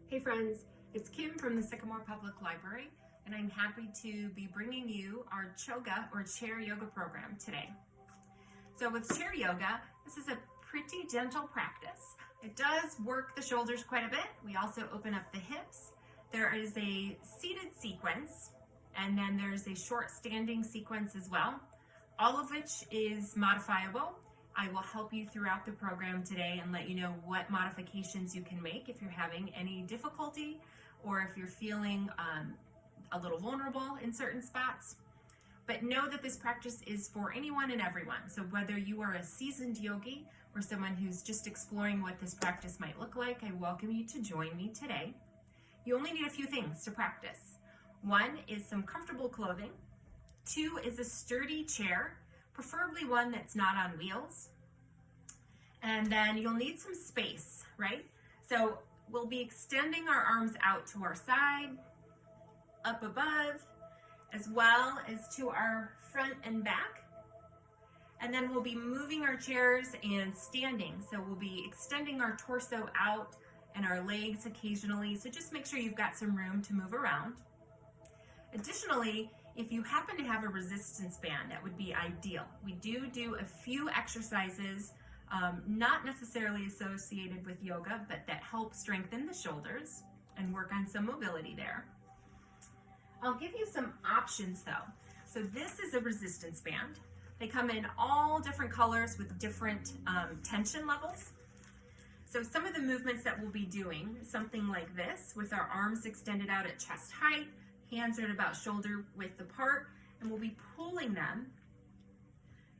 Hey friends, it's Kim from the Sycamore Public Library, and I'm happy to be bringing you our ChYoga or chair yoga program today. So with chair yoga, this is a pretty gentle practice. It does work the shoulders quite a bit. We also open up the hips. There is a seated sequence, and then there's a short standing sequence as well, all of which is modifiable. I will help you throughout the program today and let you know what modifications you can make if you're having any difficulty or if you're feeling a little vulnerable in certain spots. But know that this practice is for anyone and everyone. So whether you are a seasoned yogi or someone who's just exploring what this practice might look like, I welcome you to join me today. You only need a few things to practice. One is some comfortable clothing. Two is a sturdy chair, preferably one that's not on wheels. And then you'll need some space, right? So we'll be extending our arms out to our side, up above, as well as to our front and back. And then we'll be moving our chairs and standing. So we'll be extending our torso out and our legs occasionally. So just make sure you've got some room to move around. Additionally, if you happen to have a resistance band, that would be ideal. We do a few exercises, not necessarily associated with yoga, but that help strengthen the shoulders and work on some mobility there. I'll give you some options though. So this is a resistance band. They come in all different colors with different tension levels. So some of the movements that we'll be doing, something like this, with our arms extended out at chest height, hands are at about shoulder width apart, and we'll be pulling them.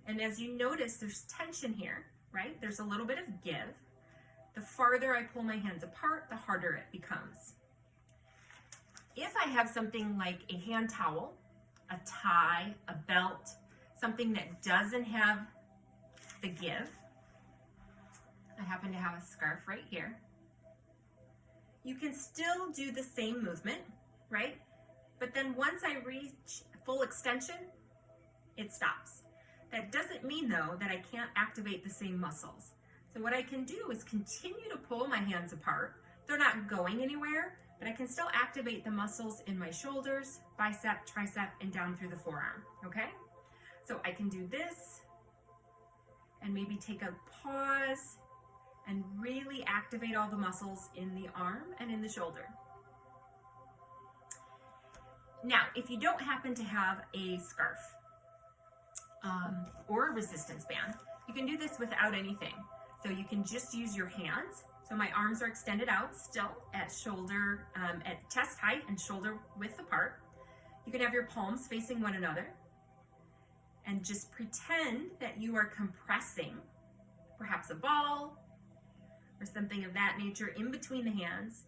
And as you notice, there's tension here, right? There's a little bit of give. The farther I pull my hands apart, the harder it becomes. If I have something like a hand towel, a tie, a belt, something that doesn't have the give, I happen to have a scarf right here, you can still do the same movement, right? But then once I reach full extension, it stops. That doesn't mean though that I can't activate the same muscles. So what I can do is continue to pull my hands apart. They're not going anywhere, but I can still activate the muscles in my shoulders, bicep, tricep, and down through the forearm, okay? So I can do this and maybe take a pause and really activate all the muscles in the arm and in the shoulder. Now, if you don't happen to have a scarf or a resistance band, you can do this without anything. So you can just use your hands. So my arms are extended out still at shoulder, at chest height and shoulder width apart. You can have your palms facing one another and just pretend that you are compressing perhaps a ball or something of that nature in between the hands,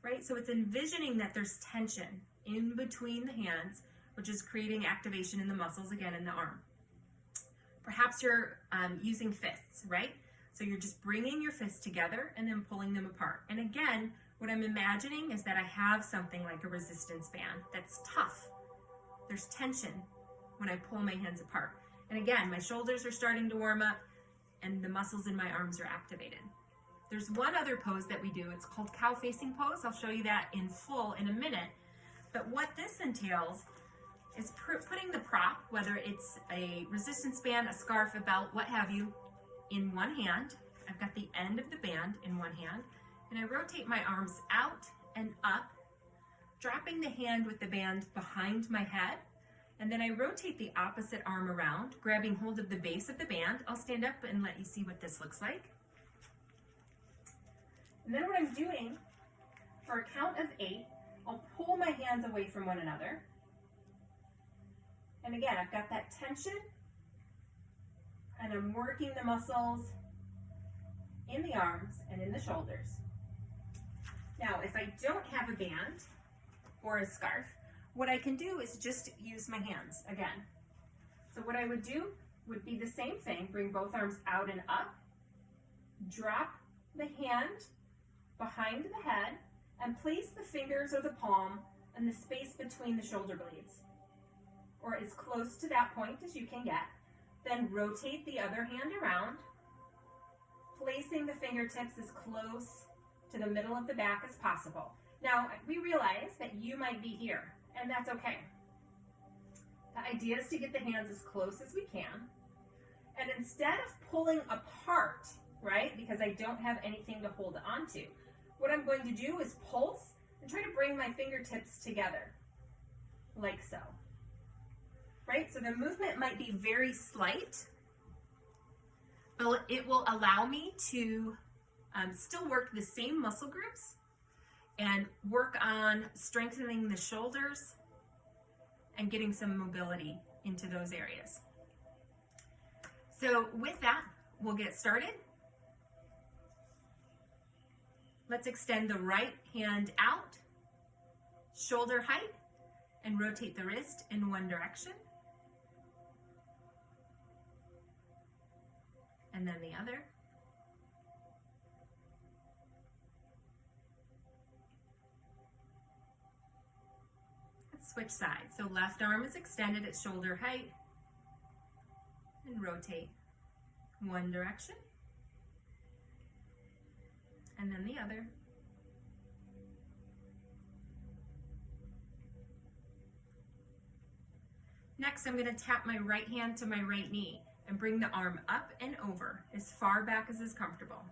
right? So it's envisioning that there's tension in between the hands, which is creating activation in the muscles again in the arm. Perhaps you're using fists, right? So you're just bringing your fists together and then pulling them apart. And again, what I'm imagining is that I have something like a resistance band that's tough. There's tension when I pull my hands apart. And again, my shoulders are starting to warm up and the muscles in my arms are activated. There's one other pose that we do. It's called cow facing pose. I'll show you that in full in a minute. But what this entails is putting the prop, whether it's a resistance band, a scarf, a belt, what have you, in one hand. I've got the end of the band in one hand, and I rotate my arms out and up, dropping the hand with the band behind my head, and then I rotate the opposite arm around, grabbing hold of the base of the band. I'll stand up and let you see what this looks like. And then what I'm doing, for a count of 8, I'll pull my hands away from one another. And again, I've got that tension and I'm working the muscles in the arms and in the shoulders. Now, if I don't have a band or a scarf, what I can do is just use my hands again. So what I would do would be the same thing, bring both arms out and up, drop the hand behind the head, and place the fingers or the palm in the space between the shoulder blades, or as close to that point as you can get. Then rotate the other hand around, placing the fingertips as close to the middle of the back as possible. Now, we realize that you might be here, and that's okay. The idea is to get the hands as close as we can. And instead of pulling apart, right, because I don't have anything to hold on to, what I'm going to do is pulse and try to bring my fingertips together, like so. Right? So the movement might be very slight, but it will allow me to still work the same muscle groups and work on strengthening the shoulders and getting some mobility into those areas. So with that, we'll get started. Let's extend the right hand out, shoulder height, and rotate the wrist in one direction. And then the other. Let's switch sides. So left arm is extended at shoulder height and rotate one direction. And then the other. Next, I'm going to tap my right hand to my right knee and bring the arm up and over as far back as is comfortable.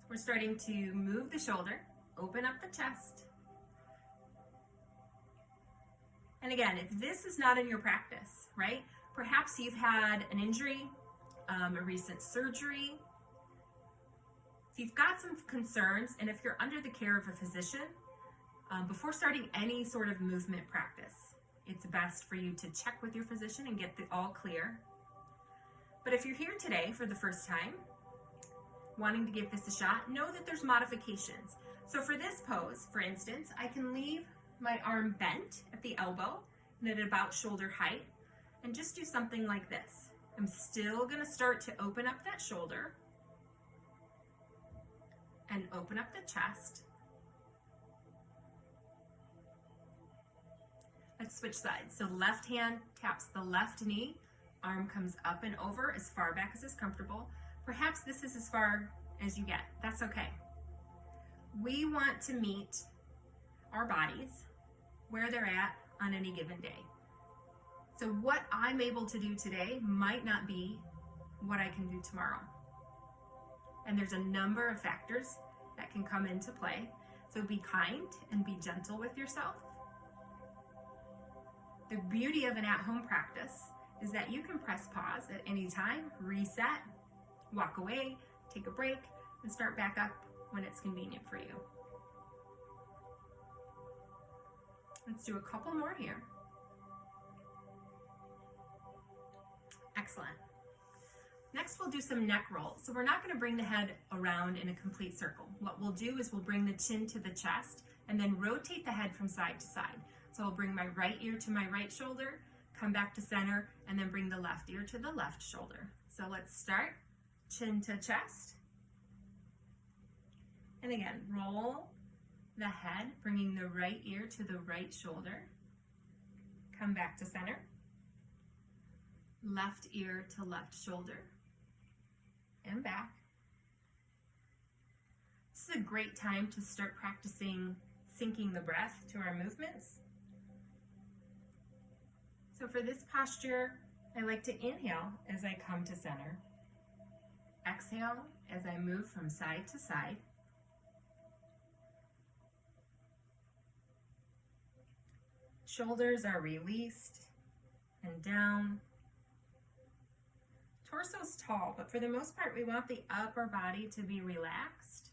We're starting to move the shoulder, open up the chest. And again, if this is not in your practice, right? Perhaps you've had an injury, a recent surgery. If you've got some concerns, and if you're under the care of a physician, before starting any sort of movement practice, it's best for you to check with your physician and get the all clear. But if you're here today for the first time, wanting to give this a shot, know that there's modifications. So for this pose, for instance, I can leave my arm bent at the elbow and at about shoulder height and just do something like this. I'm still going to start to open up that shoulder and open up the chest. Let's switch sides. So left hand taps the left knee, arm comes up and over as far back as is comfortable. Perhaps this is as far as you get. That's okay. We want to meet our bodies where they're at on any given day. So what I'm able to do today might not be what I can do tomorrow. And there's a number of factors that can come into play. So be kind and be gentle with yourself. The beauty of an at-home practice is that you can press pause at any time, reset, walk away, take a break, and start back up when it's convenient for you. Let's do a couple more here. Excellent. Next, we'll do some neck rolls. So we're not going to bring the head around in a complete circle. What we'll do is we'll bring the chin to the chest and then rotate the head from side to side. So I'll bring my right ear to my right shoulder, come back to center, and then bring the left ear to the left shoulder. So let's start, chin to chest. And again, roll the head, bringing the right ear to the right shoulder. Come back to center. Left ear to left shoulder. And back. This is a great time to start practicing syncing the breath to our movements. So for this posture, I like to inhale as I come to center. Exhale as I move from side to side. Shoulders are released and down. Torso's tall, but for the most part, we want the upper body to be relaxed.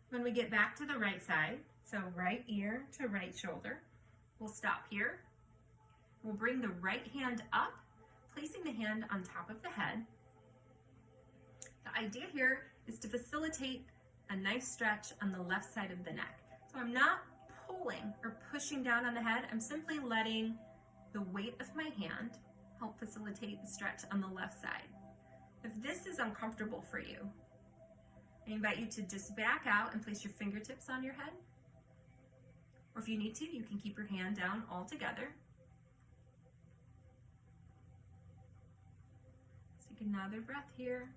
When we get back to the right side, so right ear to right shoulder, we'll stop here. We'll bring the right hand up, placing the hand on top of the head. The idea here is to facilitate a nice stretch on the left side of the neck. So I'm not pulling or pushing down on the head. I'm simply letting the weight of my hand help facilitate the stretch on the left side. If this is uncomfortable for you, I invite you to just back out and place your fingertips on your head. Or if you need to, you can keep your hand down altogether. Take another breath here.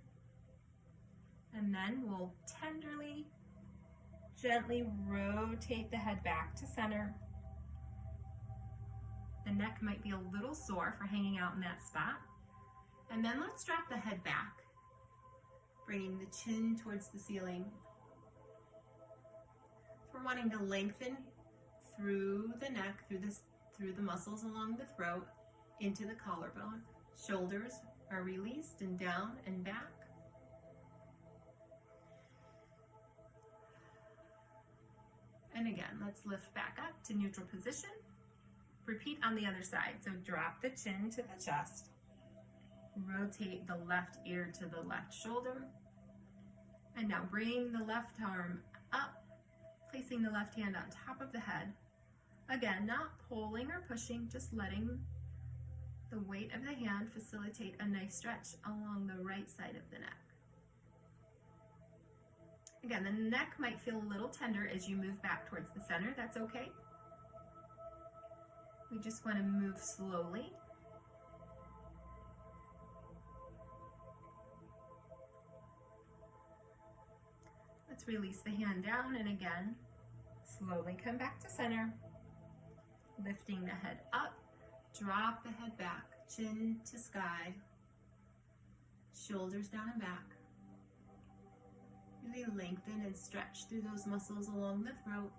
And then we'll tenderly, gently rotate the head back to center. The neck might be a little sore for hanging out in that spot. And then let's drop the head back, bringing the chin towards the ceiling. We're wanting to lengthen through the neck, through the muscles along the throat, into the collarbone. Shoulders are released and down and back. And again, let's lift back up to neutral position. Repeat on the other side. So drop the chin to the chest. Rotate the left ear to the left shoulder. And now bring the left arm up, placing the left hand on top of the head. Again, not pulling or pushing, just letting the weight of the hand facilitate a nice stretch along the right side of the neck. Again, the neck might feel a little tender as you move back towards the center. That's okay. We just want to move slowly. Let's release the hand down and again, slowly come back to center. Lifting the head up, drop the head back, chin to sky, shoulders down and back. Really lengthen and stretch through those muscles along the throat.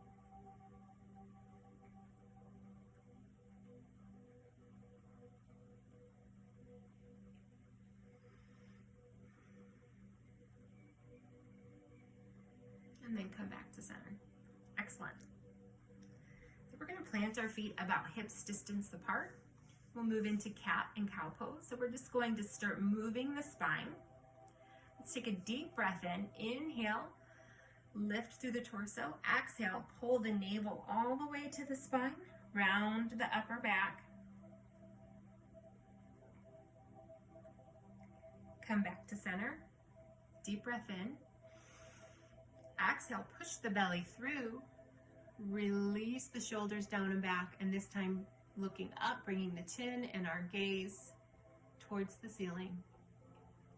And then come back to center. Excellent. So we're going to plant our feet about hips distance apart. We'll move into cat and cow pose. So we're just going to start moving the spine. Let's take a deep breath in. Inhale, lift through the torso. Exhale, pull the navel all the way to the spine. Round the upper back. Come back to center. Deep breath in. Exhale, push the belly through. Release the shoulders down and back. And this time looking up, bringing the chin and our gaze towards the ceiling.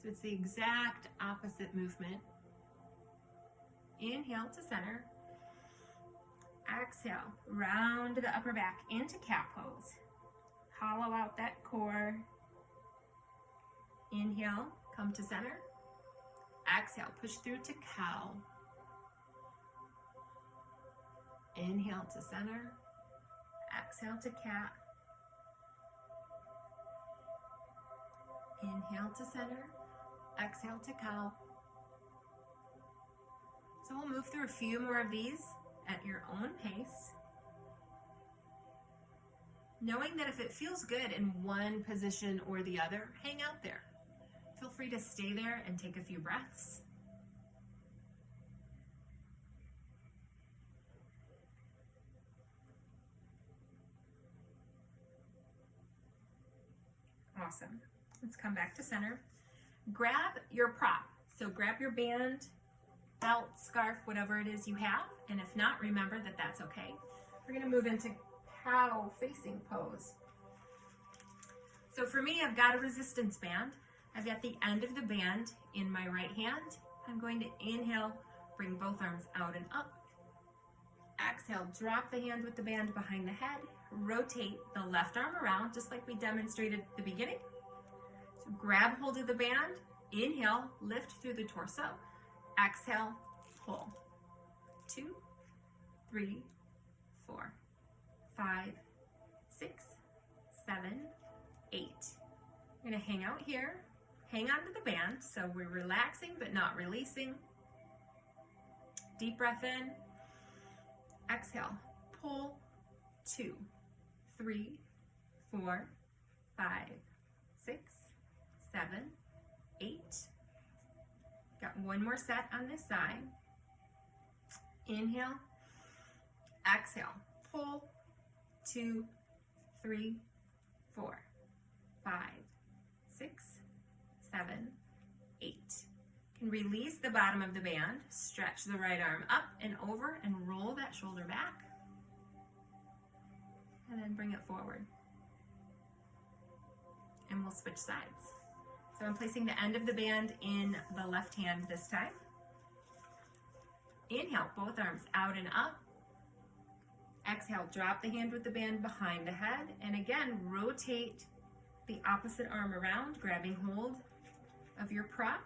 So it's the exact opposite movement. Inhale to center. Exhale, round the upper back into cat pose. Hollow out that core. Inhale, come to center. Exhale, push through to cow. Inhale to center. Exhale to cat. Inhale to center. Exhale to cow. So we'll move through a few more of these at your own pace. Knowing that if it feels good in one position or the other, hang out there. Feel free to stay there and take a few breaths. Awesome. Let's come back to center. Grab your prop. So grab your band, belt, scarf, whatever it is you have. And if not, remember that that's okay. We're going to move into cow facing pose. So for me, I've got a resistance band. I've got the end of the band in my right hand. I'm going to inhale, bring both arms out and up. Exhale, drop the hand with the band behind the head. Rotate the left arm around, just like we demonstrated at the beginning. So grab hold of the band, inhale, lift through the torso. Exhale, pull. 2, 3, 4, 5, 6, 7, 8. We're going to hang out here. Hang on to the band, so we're relaxing but not releasing. Deep breath in. Exhale, pull. 2, 3, 4, 5, 6, 7, 8. Got one more set on this side. Inhale. Exhale, pull. 2, 3, 4, 5, 6, 7, 8. You can release the bottom of the band, stretch the right arm up and over and roll that shoulder back. And then bring it forward. And we'll switch sides. So I'm placing the end of the band in the left hand this time. Inhale, both arms out and up. Exhale, drop the hand with the band behind the head. And again, rotate the opposite arm around, grabbing hold of your prop.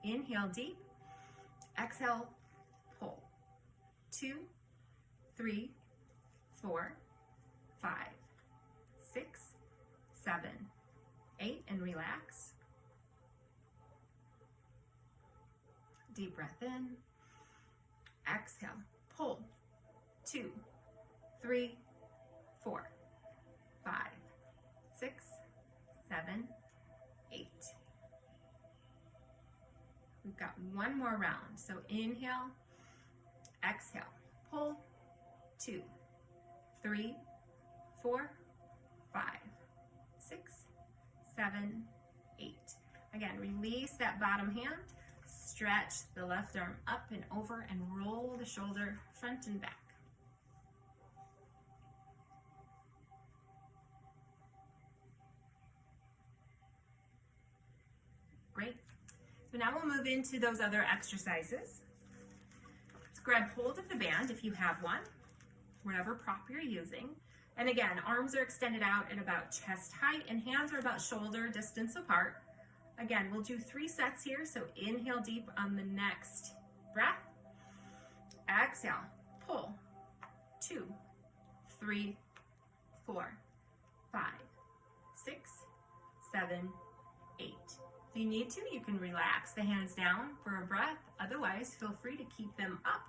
Inhale deep. Exhale, pull. 2, 3, 4, 5, 6, 7, 8, and relax. Deep breath in. Exhale, pull. 2, 3, 4, 5, 6, 7, 8. We've got one more round. So inhale, exhale, pull. 2, 3, 4, 5, 6, 7, 8. Again, release that bottom hand. Stretch the left arm up and over and roll the shoulder front and back. Great. So now we'll move into those other exercises. Let's grab hold of the band if you have one, whatever prop you're using. And again, arms are extended out at about chest height and hands are about shoulder distance apart. Again, we'll do 3 sets here, so inhale deep on the next breath. Exhale, pull. 2, 3, 4, 5, 6, 7, 8. If you need to, you can relax the hands down for a breath. Otherwise, feel free to keep them up.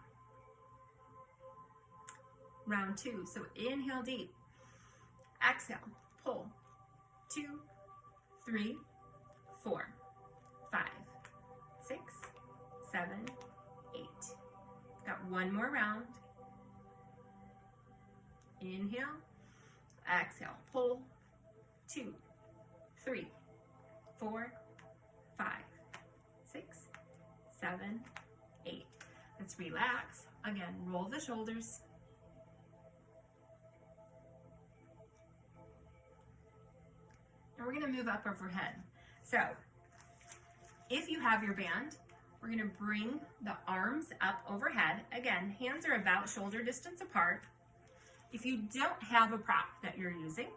Round 2, so inhale deep. Exhale, pull. 2, 3, 4, 5, 6, 7, 8. Got one more round. Inhale, exhale, pull. 2, 3, 4, 5, 6, 7, 8. Let's relax. Again, roll the shoulders. And we're going to move up overhead. So, if you have your band, we're going to bring the arms up overhead. Again, hands are about shoulder distance apart. If you don't have a prop that you're using,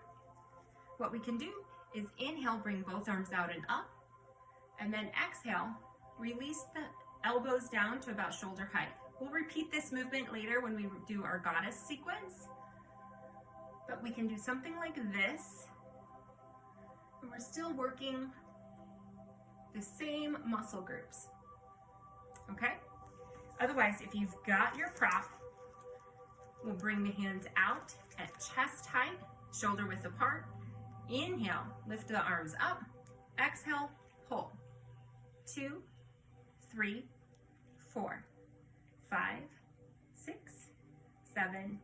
what we can do is inhale, bring both arms out and up, and then exhale, release the elbows down to about shoulder height. We'll repeat this movement later when we do our goddess sequence, but we can do something like this, and we're still working the same muscle groups, okay? Otherwise, if you've got your prop, we'll bring the hands out at chest height, shoulder width apart. Inhale, lift the arms up. Exhale, pull. 2, 3, 4, 5, 6, 7,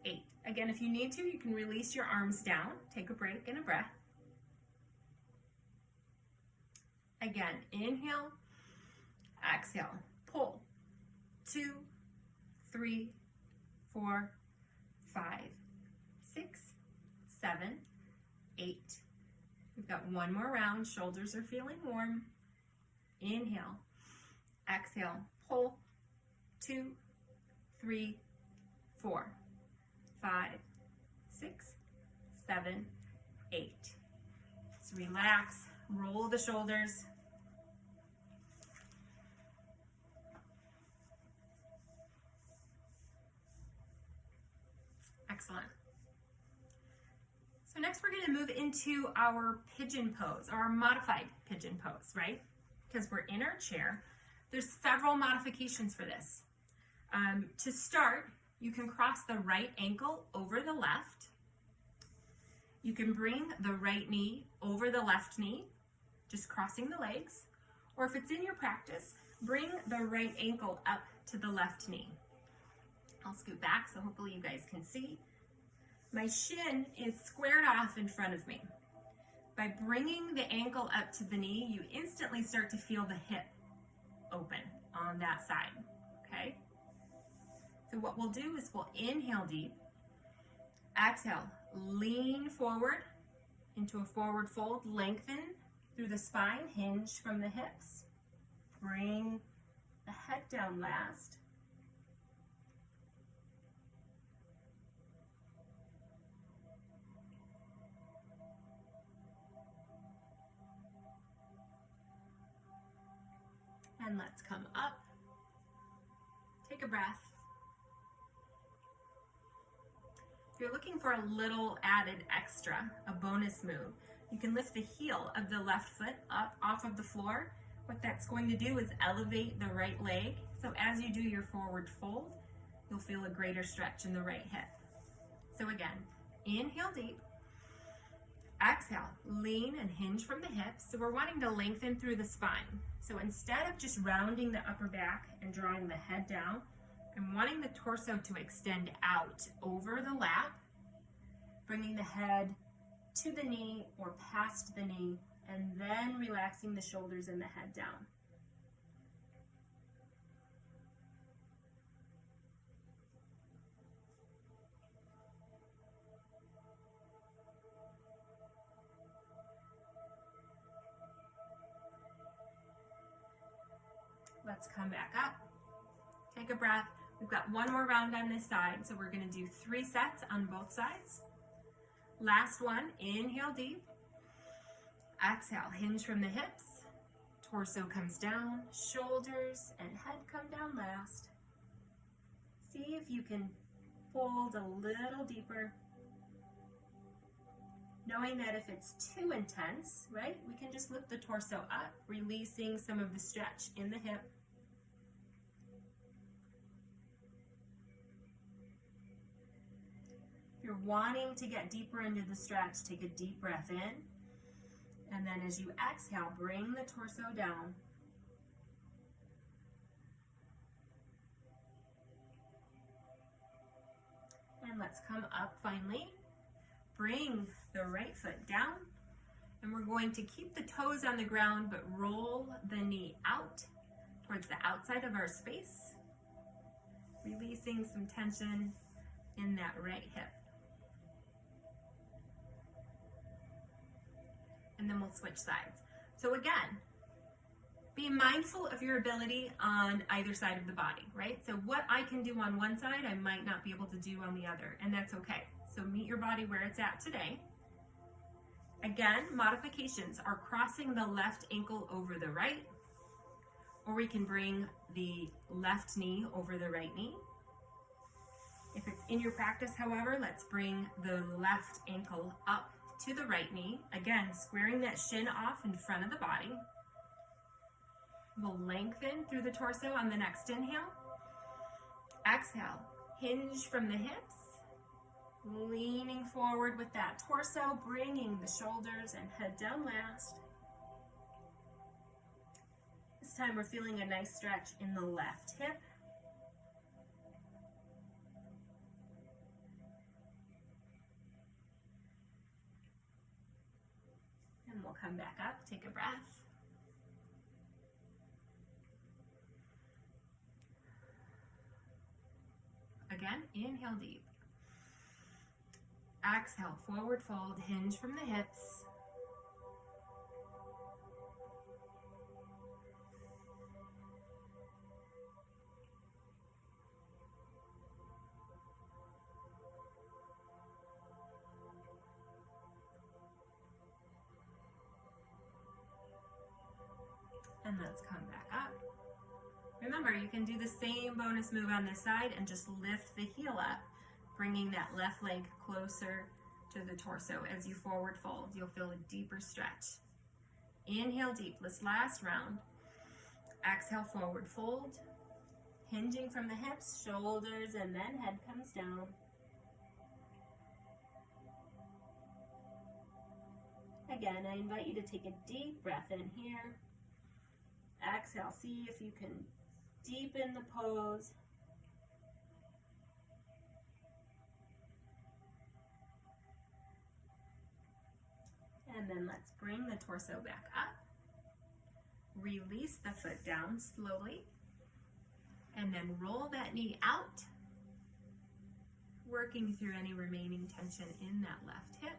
8. Again, if you need to, you can release your arms down. Take a break and a breath. Again, inhale, exhale, pull. 2, 3, 4, 5, 6, 7, 8. We've got one more round. Shoulders are feeling warm. Inhale, exhale, pull. 2, 3, 4, 5, 6, 7, 8. So relax, roll the shoulders. Excellent. So next we're going to move into our pigeon pose, or our modified pigeon pose, right? Because we're in our chair. There's several modifications for this. To start, you can cross the right ankle over the left. You can bring the right knee over the left knee, just crossing the legs. Or if it's in your practice, bring the right ankle up to the left knee. I'll scoot back so hopefully you guys can see. My shin is squared off in front of me. By bringing the ankle up to the knee, you instantly start to feel the hip open on that side, okay? So what we'll do is we'll inhale deep, exhale, lean forward into a forward fold, lengthen through the spine, hinge from the hips. Bring the head down last. And let's come up. Take a breath. If you're looking for a little added extra, a bonus move, you can lift the heel of the left foot up off of the floor. What that's going to do is elevate the right leg. So as you do your forward fold, you'll feel a greater stretch in the right hip. So again, inhale deep. Exhale, lean and hinge from the hips. So we're wanting to lengthen through the spine. So instead of just rounding the upper back and drawing the head down, I'm wanting the torso to extend out over the lap, bringing the head to the knee or past the knee, and then relaxing the shoulders and the head down. Let's come back up. Take a breath. We've got one more round on this side, so we're going to do 3 sets on both sides. Last one, inhale deep. Exhale, hinge from the hips. Torso comes down, shoulders and head come down last. See if you can fold a little deeper. Knowing that if it's too intense, right, we can just lift the torso up, releasing some of the stretch in the hip. If you're wanting to get deeper into the stretch, take a deep breath in. And then as you exhale, bring the torso down. And let's come up finally. Bring the right foot down. And we're going to keep the toes on the ground, but roll the knee out towards the outside of our space, releasing some tension in that right hip. And then we'll switch sides. So again, be mindful of your ability on either side of the body, right? So what I can do on one side, I might not be able to do on the other, and that's okay. So meet your body where it's at today. Again, modifications are crossing the left ankle over the right, or we can bring the left knee over the right knee. If it's in your practice, however, let's bring the left ankle up to the right knee. Again, squaring that shin off in front of the body. We'll lengthen through the torso on the next inhale. Exhale, hinge from the hips. Leaning forward with that torso, bringing the shoulders and head down last. This time we're feeling a nice stretch in the left hip. And we'll come back up, take a breath. Again, inhale deep. Exhale, forward fold, hinge from the hips. And let's come back up. Remember, you can do the same bonus move on this side and just lift the heel up, bringing that left leg closer to the torso. As you forward fold, you'll feel a deeper stretch. Inhale deep, this last round. Exhale, forward fold, hinging from the hips, shoulders, and then head comes down. Again, I invite you to take a deep breath in here. Exhale, see if you can deepen the pose. And then let's bring the torso back up. Release the foot down slowly. And then roll that knee out, working through any remaining tension in that left hip.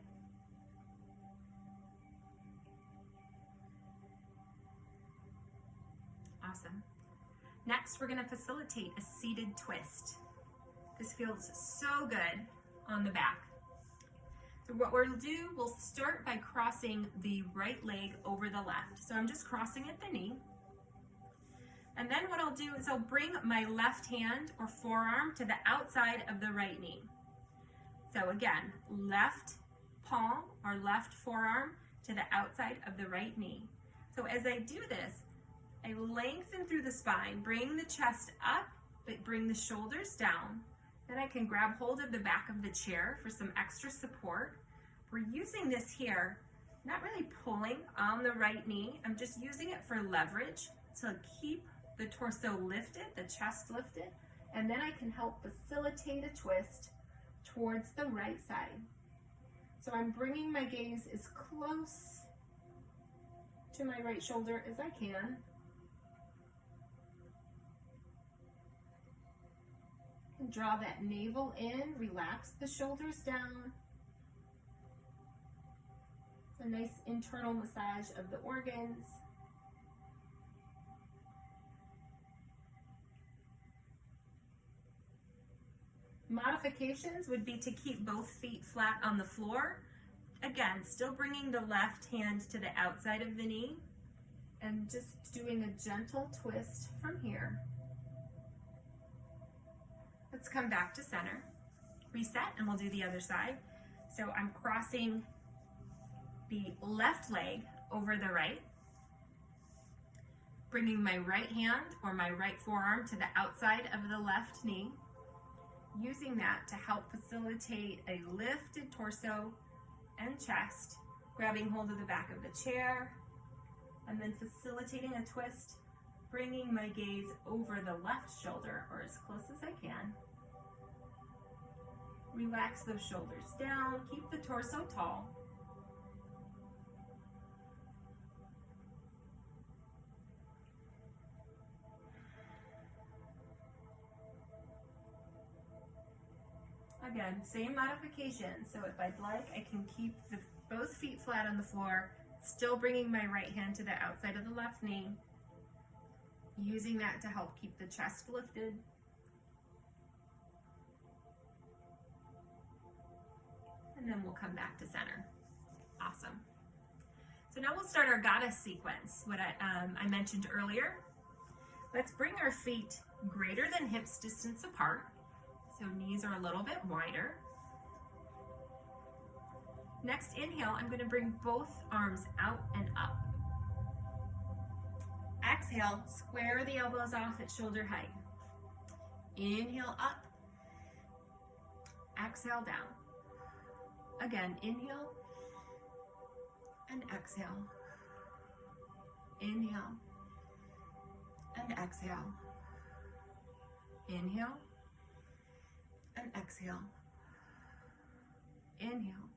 Awesome. Next, we're going to facilitate a seated twist. This feels so good on the back. So what we'll do, we'll start by crossing the right leg over the left. So I'm just crossing at the knee. And then what I'll do is I'll bring my left hand or forearm to the outside of the right knee. So again, left palm or left forearm to the outside of the right knee. So as I do this, I lengthen through the spine, bring the chest up, but bring the shoulders down. Then I can grab hold of the back of the chair for some extra support. We're using this here, not really pulling on the right knee. I'm just using it for leverage to keep the torso lifted, the chest lifted, and then I can help facilitate a twist towards the right side. So I'm bringing my gaze as close to my right shoulder as I can. And draw that navel in, relax the shoulders down. It's a nice internal massage of the organs. Modifications would be to keep both feet flat on the floor. Again, still bringing the left hand to the outside of the knee and just doing a gentle twist from here. Let's come back to center, reset, and we'll do the other side. So I'm crossing the left leg over the right, bringing my right hand or my right forearm to the outside of the left knee, using that to help facilitate a lifted torso and chest, grabbing hold of the back of the chair, and then facilitating a twist, bringing my gaze over the left shoulder or as close as I can. Relax those shoulders down, keep the torso tall. Again, same modification. So if I'd like, I can keep both feet flat on the floor, still bringing my right hand to the outside of the left knee, using that to help keep the chest lifted. And then we'll come back to center. Awesome. So now we'll start our goddess sequence, what I mentioned earlier. Let's bring our feet greater than hips distance apart. So knees are a little bit wider. Next inhale, I'm going to bring both arms out and up. Exhale, square the elbows off at shoulder height. Inhale up. Exhale down. Again, inhale and exhale. Inhale and exhale. Inhale and exhale. Inhale.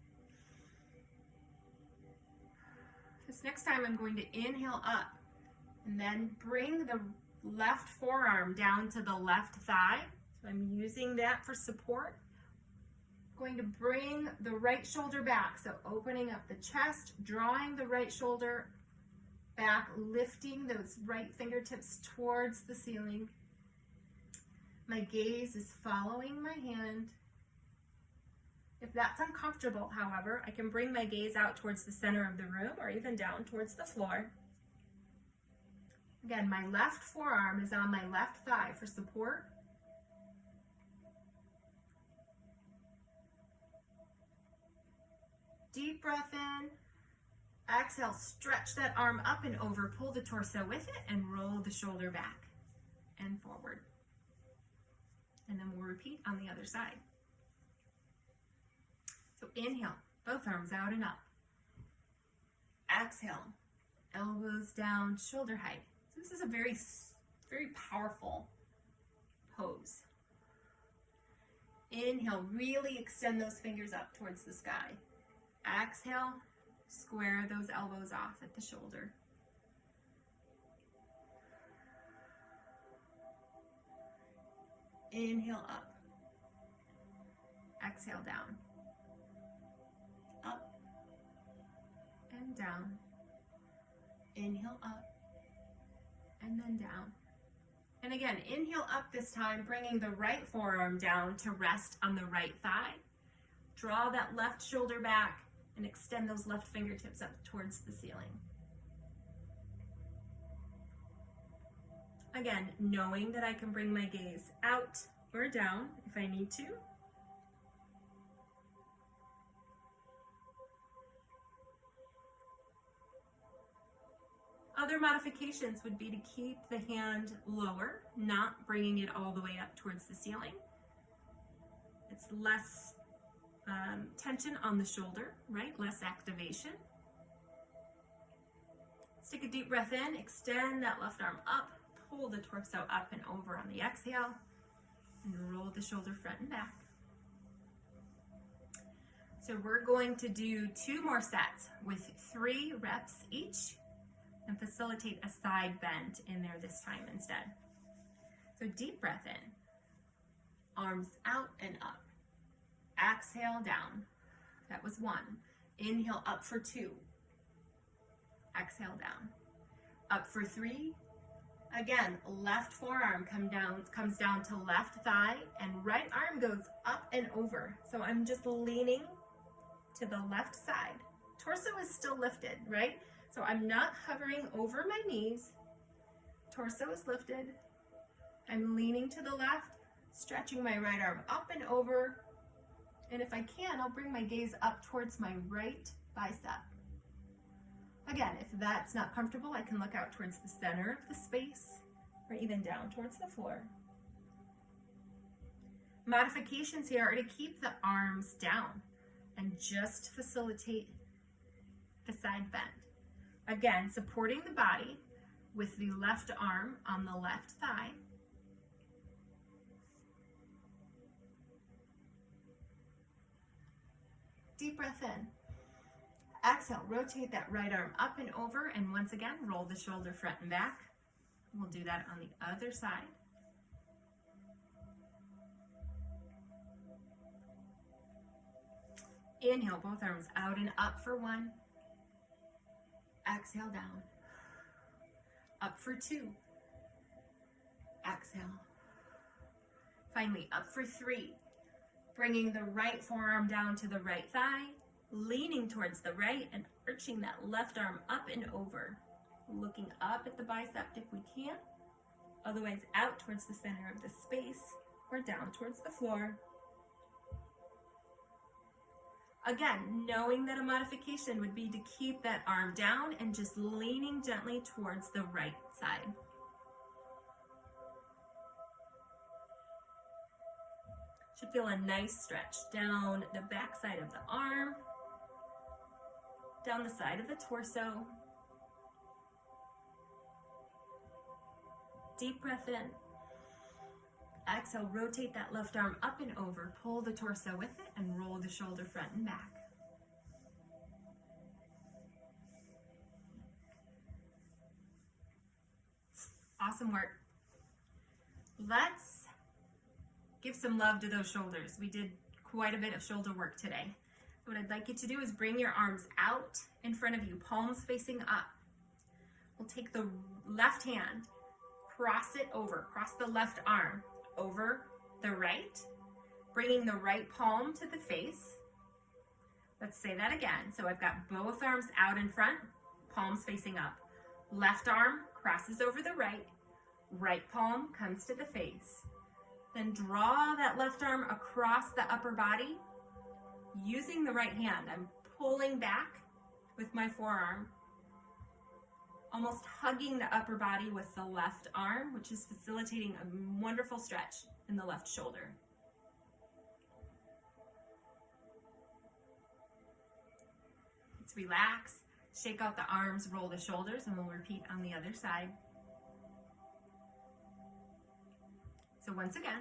This next time I'm going to inhale up and then bring the left forearm down to the left thigh. So I'm using that for support. I'm going to bring the right shoulder back. So opening up the chest, drawing the right shoulder back, lifting those right fingertips towards the ceiling. My gaze is following my hand. If that's uncomfortable, however, I can bring my gaze out towards the center of the room or even down towards the floor. Again, my left forearm is on my left thigh for support. Deep breath in. Exhale, stretch that arm up and over, pull the torso with it, and roll the shoulder back and forward. And then we'll repeat on the other side. So inhale, both arms out and up. Exhale, elbows down, shoulder height. So this is a very, very powerful pose. Inhale, really extend those fingers up towards the sky. Exhale, square those elbows off at the shoulder. Inhale up. Exhale down. Up and down. Inhale up. and then down. And again, inhale up this time, bringing the right forearm down to rest on the right thigh. Draw that left shoulder back and extend those left fingertips up towards the ceiling. Again, knowing that I can bring my gaze out or down if I need to. Other modifications would be to keep the hand lower, not bringing it all the way up towards the ceiling. It's less tension on the shoulder, right? Less activation. Let's take a deep breath in, extend that left arm up, pull the torso up and over on the exhale, and roll the shoulder front and back. So we're going to do 2 more sets with 3 reps each and facilitate a side bend in there this time instead. So deep breath in, arms out and up. Exhale down. That was 1. Inhale up for 2. Exhale down. Up for 3. Again, left forearm comes down to left thigh, and right arm goes up and over. So I'm just leaning to the left side. Torso is still lifted, right? So I'm not hovering over my knees. Torso is lifted. I'm leaning to the left, stretching my right arm up and over. And if I can, I'll bring my gaze up towards my right bicep. Again, if that's not comfortable, I can look out towards the center of the space or even down towards the floor. Modifications here are to keep the arms down and just facilitate the side bend. Again, supporting the body with the left arm on the left thigh. Deep breath in. Exhale, rotate that right arm up and over, and once again, roll the shoulder front and back. We'll do that on the other side. Inhale, both arms out and up for 1. Exhale down. Up for 2. Exhale. Finally, up for 3. Bringing the right forearm down to the right thigh, leaning towards the right and arching that left arm up and over. Looking up at the bicep if we can, otherwise out towards the center of the space or down towards the floor. Again, knowing that a modification would be to keep that arm down and just leaning gently towards the right side. Should feel a nice stretch down the back side of the arm, down the side of the torso. Deep breath in. Exhale, rotate that left arm up and over, pull the torso with it, and roll the shoulder front and back. Awesome work. Let's give some love to those shoulders. We did quite a bit of shoulder work today. What I'd like you to do is bring your arms out in front of you, palms facing up. We'll take the left hand, cross it over, cross the left arm over the right, bringing the right palm to the face. Let's say that again. So I've got both arms out in front, palms facing up. Left arm crosses over the right, right palm comes to the face. Then draw that left arm across the upper body. Using the right hand, I'm pulling back with my forearm, almost hugging the upper body with the left arm, which is facilitating a wonderful stretch in the left shoulder. Let's relax, shake out the arms, roll the shoulders, and we'll repeat on the other side. So once again,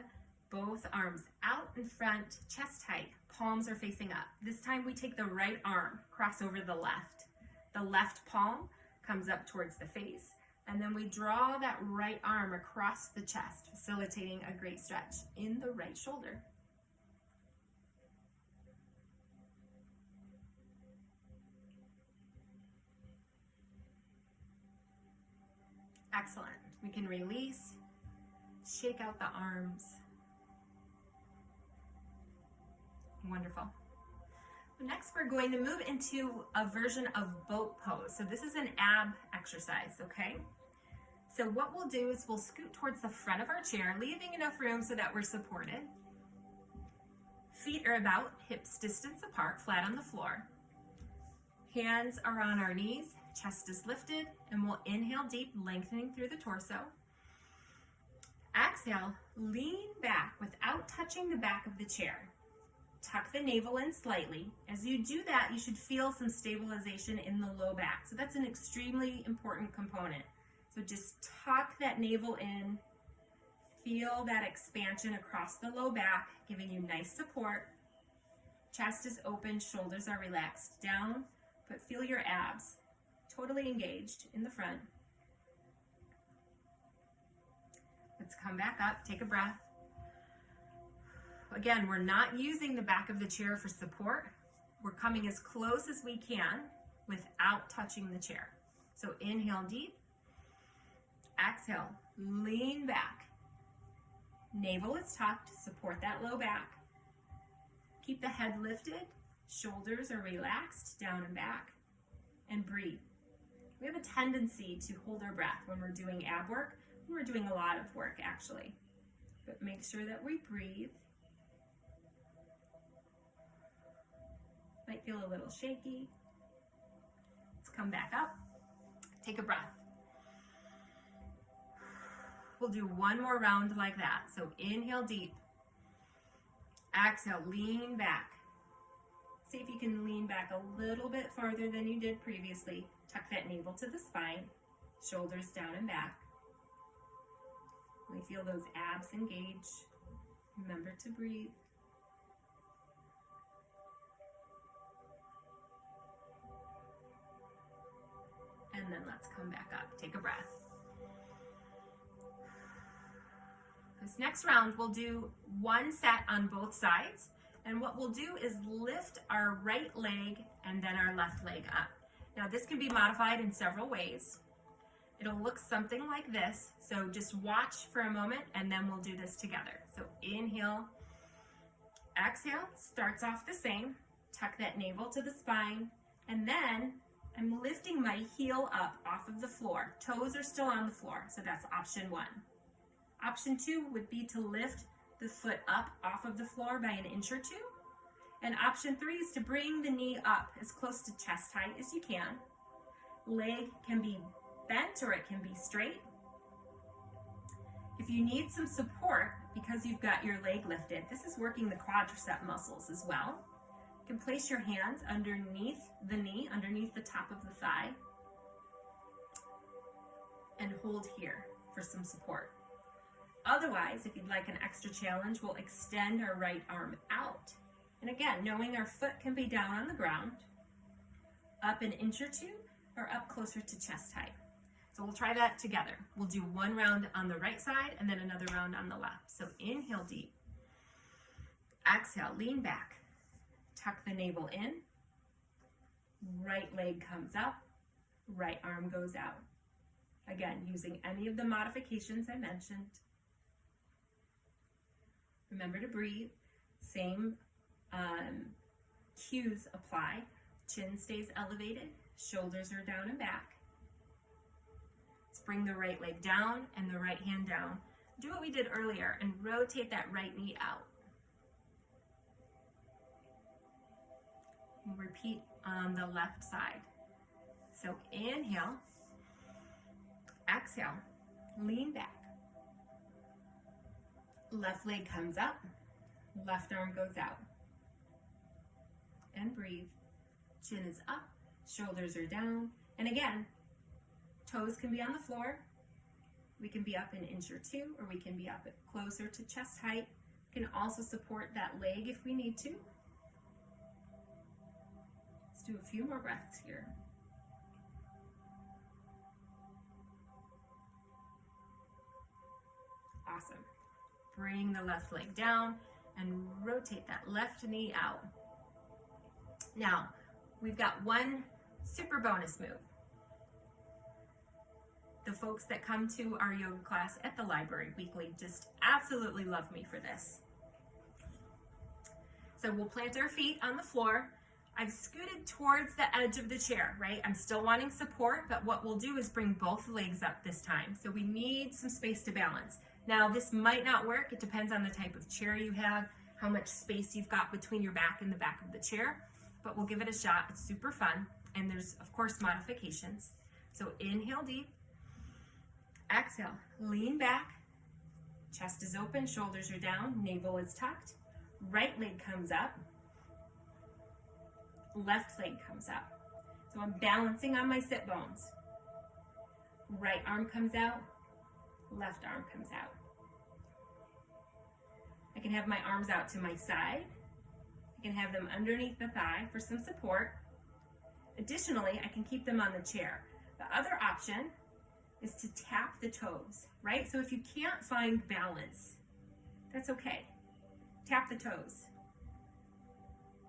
both arms out in front, chest height, palms are facing up. This time we take the right arm, cross over the left. The left palm comes up towards the face, and then we draw that right arm across the chest, facilitating a great stretch in the right shoulder. Excellent. We can release, shake out the arms. Wonderful. Next, we're going to move into a version of boat pose. So this is an ab exercise, okay? So what we'll do is we'll scoot towards the front of our chair, leaving enough room so that we're supported. Feet are about hips distance apart, flat on the floor. Hands are on our knees, chest is lifted, and we'll inhale deep, lengthening through the torso. Exhale, lean back without touching the back of the chair. Tuck the navel in slightly. As you do that, you should feel some stabilization in the low back. So that's an extremely important component. So just tuck that navel in. Feel that expansion across the low back, giving you nice support. Chest is open, shoulders are relaxed down, but feel your abs totally engaged in the front. Let's come back up, take a breath. Again, we're not using the back of the chair for support. We're coming as close as we can without touching the chair. So inhale deep. Exhale, lean back. Navel is tucked, support that low back. Keep the head lifted, shoulders are relaxed, down and back, and breathe. We have a tendency to hold our breath when we're doing ab work. We're doing a lot of work actually, but make sure that we breathe. Might feel a little shaky. Let's come back up. Take a breath. We'll do one more round like that. So inhale deep. Exhale, lean back. See if you can lean back a little bit farther than you did previously. Tuck that navel to the spine, shoulders down and back. We feel those abs engage. Remember to breathe. And then let's come back up. Take a breath. This next round, we'll do one set on both sides. And what we'll do is lift our right leg and then our left leg up. Now this can be modified in several ways. It'll look something like this. So just watch for a moment and then we'll do this together. So inhale, exhale, starts off the same. Tuck that navel to the spine. And then I'm lifting my heel up off of the floor. Toes are still on the floor, so that's option 1. Option 2 would be to lift the foot up off of the floor by an inch or 2. And option 3 is to bring the knee up as close to chest height as you can. Leg can be bent or it can be straight. If you need some support because you've got your leg lifted, this is working the quadricep muscles as well. You can place your hands underneath the knee, underneath the top of the thigh, and hold here for some support. Otherwise, if you'd like an extra challenge, we'll extend our right arm out. And again, knowing our foot can be down on the ground, up an inch or 2, or up closer to chest height. So we'll try that together. We'll do one round on the right side and then another round on the left. So inhale deep. Exhale, lean back. Tuck the navel in. Right leg comes up. Right arm goes out. Again, using any of the modifications I mentioned. Remember to breathe. Same cues apply. Chin stays elevated. Shoulders are down and back. Let's bring the right leg down and the right hand down. Do what we did earlier and rotate that right knee out. And repeat on the left side. So inhale, exhale, lean back. Left leg comes up, left arm goes out. And breathe. Chin is up, shoulders are down. And again, toes can be on the floor. We can be up an inch or 2, or we can be up closer to chest height. We can also support that leg if we need to. Let's do a few more breaths here. Awesome. Bring the left leg down and rotate that left knee out. Now, we've got one super bonus move. The folks that come to our yoga class at the library weekly just absolutely love me for this. So we'll plant our feet on the floor. I've scooted towards the edge of the chair, right? I'm still wanting support, but what we'll do is bring both legs up this time. So we need some space to balance. Now, this might not work. It depends on the type of chair you have, how much space you've got between your back and the back of the chair, but we'll give it a shot. It's super fun, and there's, of course, modifications. So inhale deep, exhale, lean back, chest is open, shoulders are down, navel is tucked, right leg comes up, left leg comes up. So I'm balancing on my sit bones. Right arm comes out, left arm comes out. I can have my arms out to my side. I can have them underneath the thigh for some support. Additionally, I can keep them on the chair. The other option is to tap the toes, right? So if you can't find balance, that's okay. Tap the toes.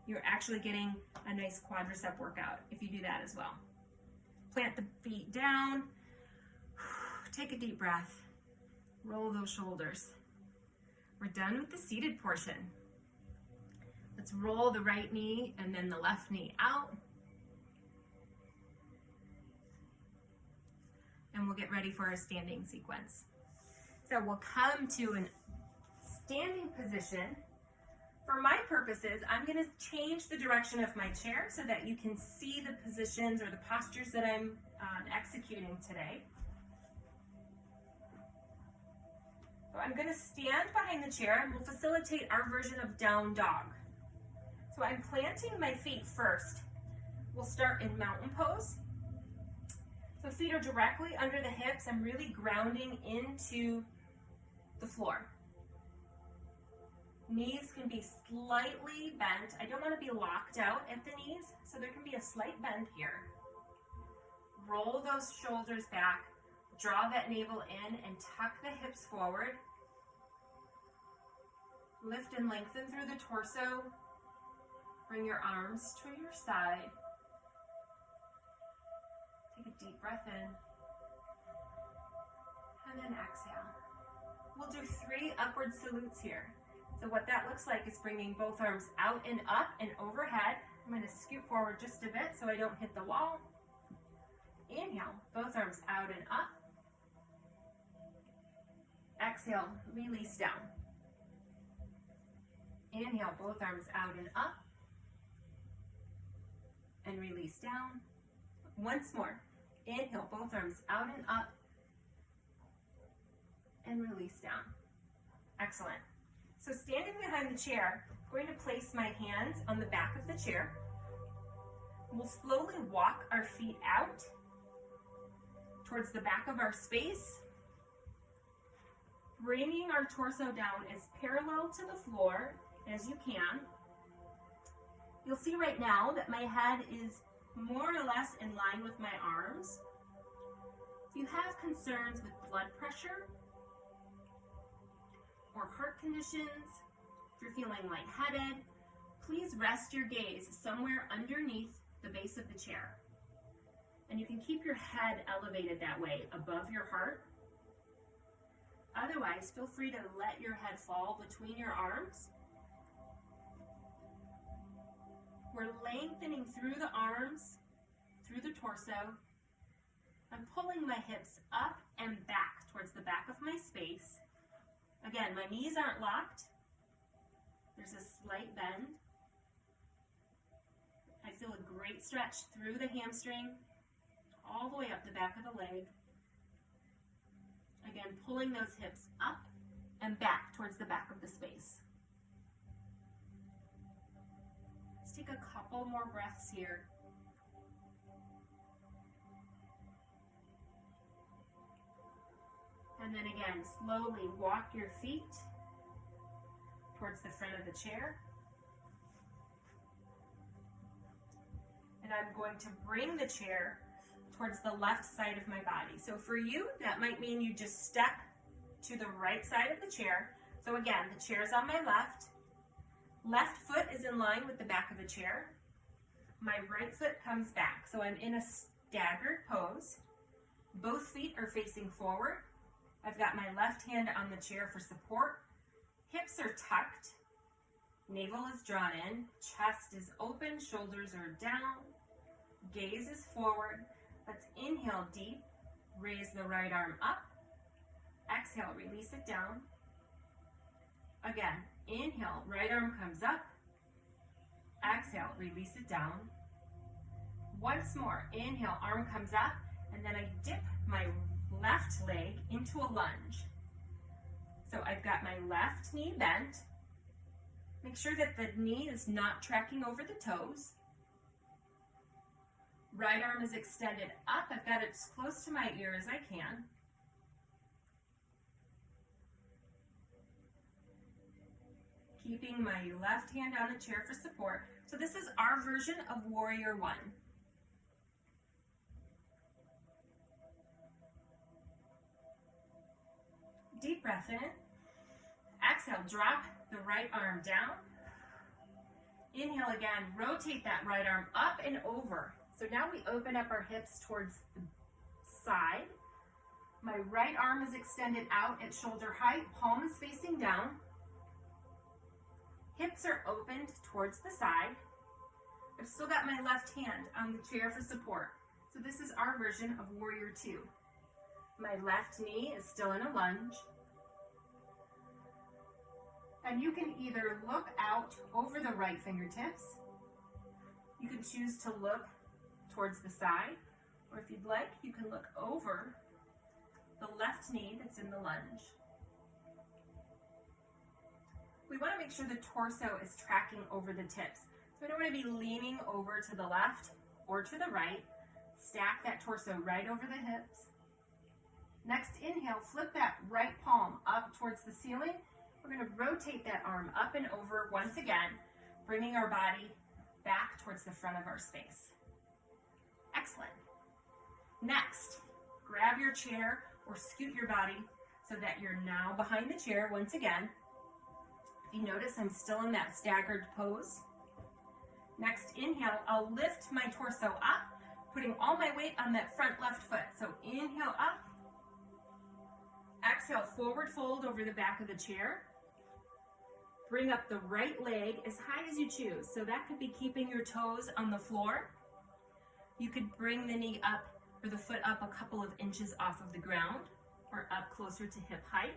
You're actually getting a nice quadricep workout if you do that as well. Plant the feet down. Take a deep breath. Roll those shoulders. We're done with the seated portion. Let's roll the right knee and then the left knee out. And we'll get ready for our standing sequence. So we'll come to a standing position. For my purposes, I'm going to change the direction of my chair so that you can see the positions or the postures that I'm executing today. So I'm going to stand behind the chair and we'll facilitate our version of down dog. So I'm planting my feet first. We'll start in mountain pose. So feet are directly under the hips. I'm really grounding into the floor. Knees can be slightly bent. I don't want to be locked out at the knees, so there can be a slight bend here. Roll those shoulders back. Draw that navel in and tuck the hips forward. Lift and lengthen through the torso. Bring your arms to your side. Take a deep breath in. And then exhale. We'll do 3 upward salutes here. So what that looks like is bringing both arms out and up and overhead. I'm going to scoot forward just a bit so I don't hit the wall. Inhale, both arms out and up. Exhale, release down. Inhale, both arms out and up. And release down. Once more. Inhale, both arms out and up. And release down. Excellent. So standing behind the chair, I'm going to place my hands on the back of the chair. We'll slowly walk our feet out towards the back of our space, bringing our torso down as parallel to the floor as you can. You'll see right now that my head is more or less in line with my arms. If you have concerns with blood pressure or heart conditions, if you're feeling lightheaded, please rest your gaze somewhere underneath the base of the chair. And you can keep your head elevated that way above your heart. Otherwise, feel free to let your head fall between your arms. We're lengthening through the arms, through the torso. I'm pulling my hips up and back towards the back of my space. Again, my knees aren't locked. There's a slight bend. I feel a great stretch through the hamstring, all the way up the back of the leg. Again, pulling those hips up and back towards the back of the space. Let's take a couple more breaths here. And then again, slowly walk your feet towards the front of the chair. And I'm going to bring the chair towards the left side of my body. So for you, that might mean you just step to the right side of the chair. So again, the chair's on my left. Left foot is in line with the back of the chair. My right foot comes back. So I'm in a staggered pose. Both feet are facing forward. I've got my left hand on the chair for support. Hips are tucked. Navel is drawn in. Chest is open. Shoulders are down. Gaze is forward. Let's inhale deep. Raise the right arm up. Exhale, release it down. Again, inhale, right arm comes up. Exhale, release it down. Once more, inhale, arm comes up, and then I dip my left leg into a lunge. So I've got my left knee bent. Make sure that the knee is not tracking over the toes. Right arm is extended up. I've got it as close to my ear as I can. Keeping my left hand on the chair for support. So this is our version of Warrior One. Deep breath in. Exhale, drop the right arm down. Inhale again, rotate that right arm up and over. So now we open up our hips towards the side. My right arm is extended out at shoulder height, palm is facing down. Hips are opened towards the side. I've still got my left hand on the chair for support. So this is our version of Warrior Two. My left knee is still in a lunge. And you can either look out over the right fingertips. You can choose to look towards the side, or if you'd like, you can look over the left knee that's in the lunge. We want to make sure the torso is tracking over the tips. So we don't want to be leaning over to the left or to the right. Stack that torso right over the hips. Next, inhale, flip that right palm up towards the ceiling. We're going to rotate that arm up and over once again, bringing our body back towards the front of our space. Excellent. Next, grab your chair or scoot your body so that you're now behind the chair once again. If you notice, I'm still in that staggered pose. Next, inhale, I'll lift my torso up, putting all my weight on that front left foot. So inhale up. Exhale, forward fold over the back of the chair. Bring up the right leg as high as you choose. So that could be keeping your toes on the floor. You could bring the knee up or the foot up a couple of inches off of the ground or up closer to hip height.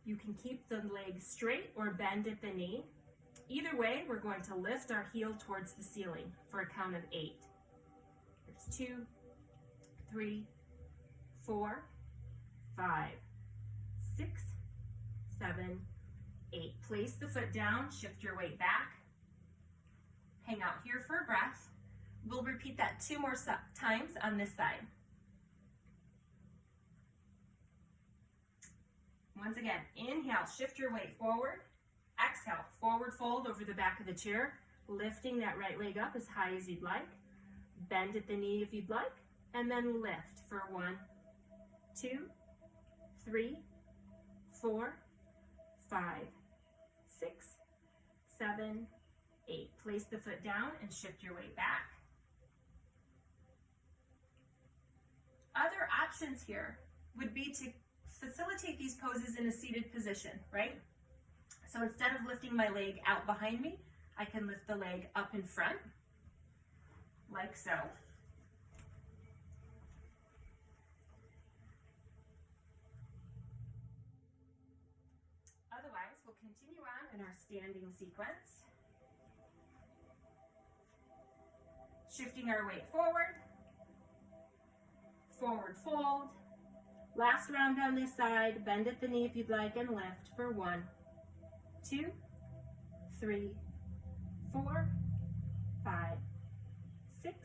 You can keep the leg straight or bend at the knee. Either way, we're going to lift our heel towards the ceiling for a count of 8. There's 2, 3, 4, 5, 6, 7, 8. Place the foot down, shift your weight back. Hang out here for a breath. We'll repeat that 2 more times on this side. Once again, inhale, shift your weight forward. Exhale, forward fold over the back of the chair, lifting that right leg up as high as you'd like. Bend at the knee if you'd like, and then lift for 1, 2, 3, 4, 5, 6, 7, 8. Place the foot down and shift your weight back. Other options here would be to facilitate these poses in a seated position, right? So instead of lifting my leg out behind me, I can lift the leg up in front, like so. Otherwise, we'll continue on in our standing sequence. Shifting our weight forward, forward fold. Last round on this side, bend at the knee if you'd like and lift for 1, 2, 3, 4, 5, 6,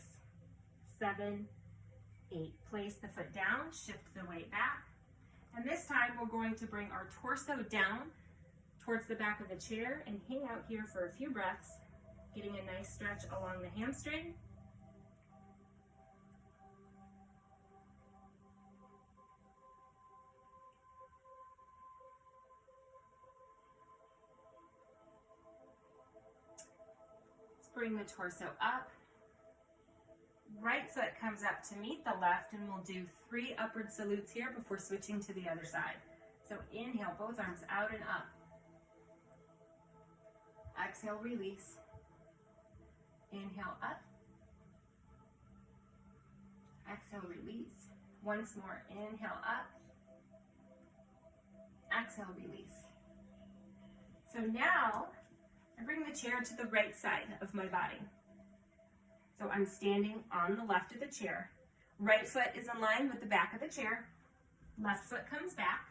7, 8. Place the foot down, shift the weight back. And this time we're going to bring our torso down towards the back of the chair and hang out here for a few breaths, getting a nice stretch along the hamstring. Bring the torso up, Right foot comes up to meet the left, and we'll do 3 upward salutes here before switching to the other side. So inhale, both arms out and up. Exhale, release. Inhale, up. Exhale, release. Once more, inhale, up. Exhale, release. So now, I bring the chair to the right side of my body. So I'm standing on the left of the chair. Right foot is in line with the back of the chair. Left foot comes back.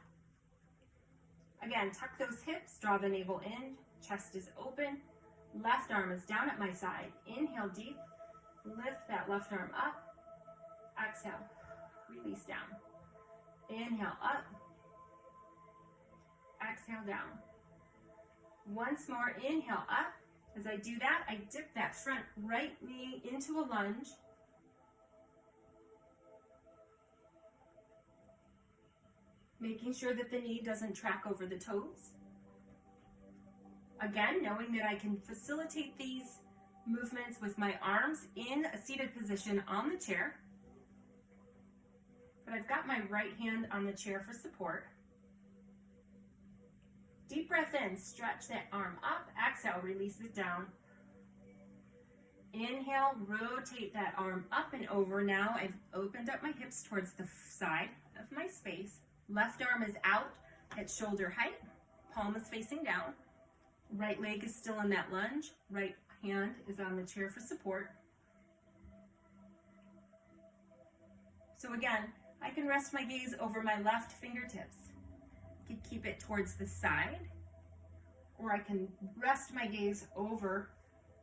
Again, tuck those hips, draw the navel in, chest is open. Left arm is down at my side. Inhale deep, lift that left arm up. Exhale, release down. Inhale up. Exhale down. Once more, inhale up. As I do that, I dip that front right knee into a lunge. Making sure that the knee doesn't track over the toes. Again, knowing that I can facilitate these movements with my arms in a seated position on the chair. But I've got my right hand on the chair for support. Deep breath in, stretch that arm up. Exhale, release it down. Inhale, rotate that arm up and over. Now I've opened up my hips towards the side of my space. Left arm is out at shoulder height. Palm is facing down. Right leg is still in that lunge. Right hand is on the chair for support. So again, I can rest my gaze over my left fingertips. I can keep it towards the side, or I can rest my gaze over